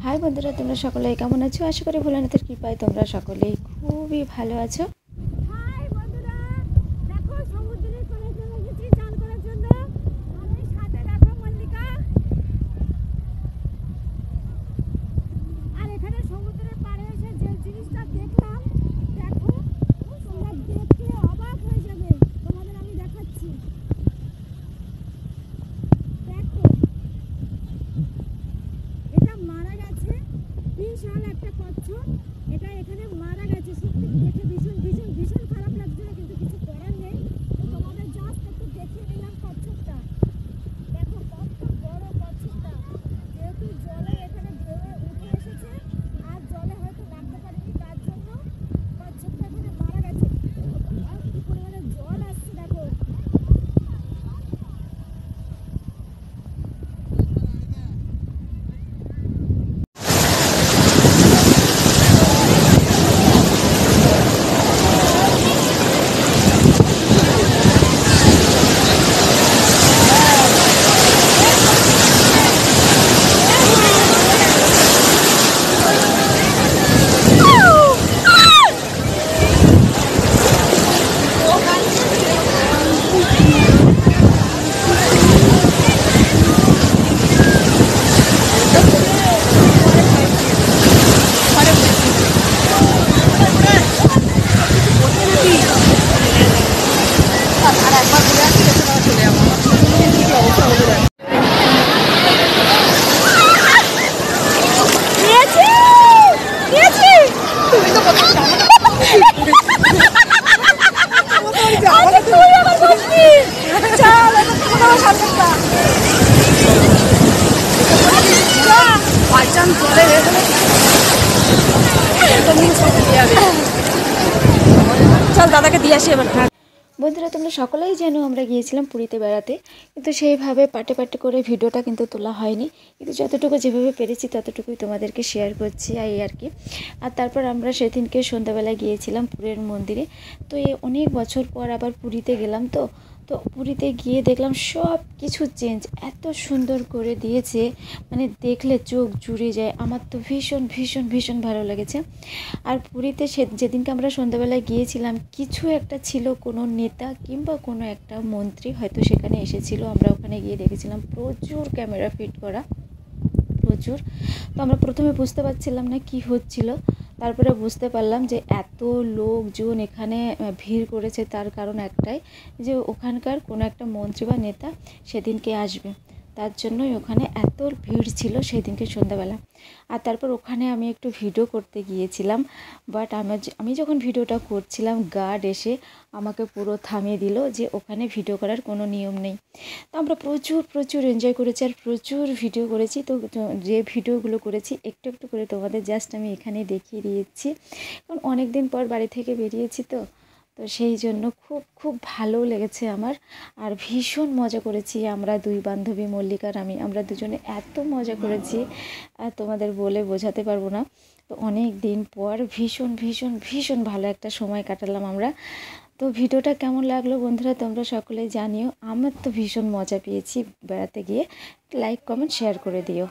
High বন্ধুরা, তোমরা সকলেই কেমন আছো? আশা করি ভোলানাথের কৃপায় তোমরা সকলেই খুবই ভালো আছো। বিশাল একটা কচ্ছপ, এটা এখানে মারা গেছে। সত্যি দেখে ভীষণ ভীষণ ভীষণ খারাপ লাগছিল, কিন্তু কিছু করার নেই। তো তোমাদের জাস্ট একটু দেখিয়ে দিলাম কচ্ছপটা। দেখো কত বড় কচ্ছপটা, যেহেতু জলে এখানে ঢেউয়ে উঠে এসেছে আর জলে হয়তো নামতে পারেনি, তার জন্য কচ্ছপটা এখানে মারা গেছে। আর কি পরিমাণে জল আসছে দেখো। চল দাদাকে দিয়ে আসি এবার। বন্ধুরা, তোমরা সকলেই জানো আমরা গিয়েছিলাম পুরীতে বেড়াতে, কিন্তু সেইভাবে পাটে পাটে করে ভিডিওটা কিন্তু তোলা হয়নি। কিন্তু যতটুকু যেভাবে পেরেছি ততটুকুই তোমাদেরকে শেয়ার করছি এই আর কি। আর তারপর আমরা সেদিনকে সন্ধ্যাবেলায় গিয়েছিলাম পুরীর মন্দিরে। তো এই অনেক বছর পর আবার পুরীতে গেলাম। তো পুরীতে গিয়ে দেখলাম সব কিছু চেঞ্জ, এত সুন্দর করে দিয়েছে, মানে দেখলে চোখ জুড়ে যায়। আমার তো ভীষণ ভীষণ ভীষণ ভালো লেগেছে। আর পুরীতে যেদিনকে আমরা সন্ধ্যাবেলায় গিয়েছিলাম, কিছু একটা ছিল, কোনো নেতা কিংবা কোনো একটা মন্ত্রী হয়তো সেখানে এসেছিল। আমরা ওখানে গিয়ে দেখেছিলাম প্রচুর ক্যামেরা ফিট করা, প্রচুর। তো আমরা প্রথমে বুঝতে পারছিলাম না কি হচ্ছিল, তারপরে বুঝতে পারলাম যে এত লোকজন এখানে ভিড় করেছে তার কারণ একটাই, যে ওখানকার কোনো একটা মন্ত্রী বা নেতা সেদিনকে আসবে, তার জন্যই ওখানে এত ভিড় ছিল সেদিনকে সন্ধ্যাবেলা। আর তারপর ওখানে আমি একটু ভিডিও করতে গিয়েছিলাম, বাট আমি যখন ভিডিওটা করছিলাম গার্ড এসে আমাকে পুরো থামিয়ে দিল যে ওখানে ভিডিও করার কোনো নিয়ম নেই। তো আমরা প্রচুর প্রচুর এনজয় করেছি আর প্রচুর ভিডিও করেছি। তো যে ভিডিওগুলো করেছি একটু একটু করে তোমাদের জাস্ট আমি এখানে দেখিয়ে দিয়েছি, কারণ অনেক দিন পর বাড়ি থেকে বেরিয়েছি। তো সেই জন্য খুব খুব ভালো লেগেছে আমার। আর ভীষণ মজা করেছি আমরা দুই বান্ধবী, মল্লিকা আর আমি, আমরা দুজনে এত মজা করেছি আর তোমাদের বলে বোঝাতে পারবো না। তো অনেক দিন পর ভীষণ ভীষণ ভীষণ ভালো একটা সময় কাটালাম আমরা। তো ভিডিওটা কেমন লাগলো বন্ধুরা তোমরা সকলে জানিও। আমার তো ভীষণ মজা পেয়েছি বেড়াতে গিয়ে। লাইক কমেন্ট শেয়ার করে দিও।